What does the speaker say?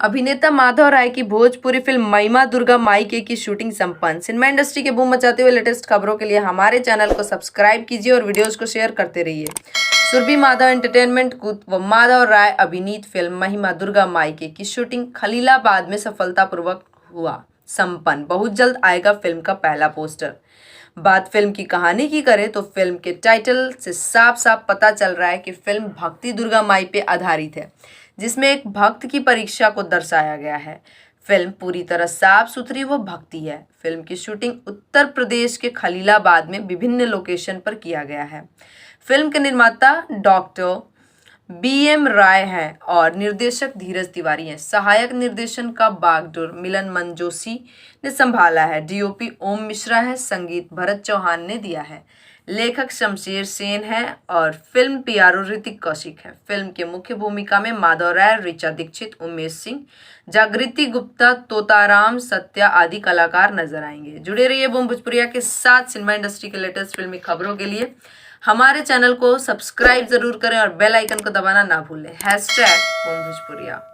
अभिनेता माधव राय की भोजपुरी फिल्म महिमा दुर्गा माई की शूटिंग संपन्न। सिनेमा इंडस्ट्री के बूम मचाते हुए लेटेस्ट खबरों के लिए हमारे चैनल को सब्सक्राइब कीजिए और वीडियोस को शेयर करते रहिए। सुरभि माधव एंटरटेनमेंट व माधव राय अभिनीत फिल्म महिमा दुर्गा माई की शूटिंग खलीलाबाद में सफलतापूर्वक हुआ संपन्न। बहुत जल्द आएगा फिल्म का पहला पोस्टर। बात फिल्म की कहानी की करें तो फिल्म के टाइटल से साफ साफ पता चल रहा है कि फिल्म भक्ति दुर्गा माई पे आधारित है, जिसमें एक भक्त की परीक्षा को दर्शाया गया है। फिल्म पूरी तरह साफ सुथरी व भक्ति है। फिल्म की शूटिंग उत्तर प्रदेश के खलीलाबाद में विभिन्न लोकेशन पर किया गया है। फिल्म के निर्माता डॉक्टर BM राय हैं और निर्देशक धीरज तिवारी हैं। सहायक निर्देशन का बागडोर मिलन मंजोशी ने संभाला है। DOP ओम मिश्रा है। संगीत भरत चौहान ने दिया है। लेखक शमशेर सेन है और फिल्म PRO ऋतिक कौशिक है। फिल्म के मुख्य भूमिका में माधव राय, ऋचा दीक्षित, उमेश सिंह, जागृति गुप्ता, तोताराम, सत्या आदि कलाकार नजर आएंगे। जुड़े रहिए बूम भोजपुरिया के साथ। सिनेमा इंडस्ट्री के लेटेस्ट फिल्मी खबरों के लिए हमारे चैनल को सब्सक्राइब जरूर करें और बेल आइकन को दबाना ना भूलें। #बूम भोजपुरिया।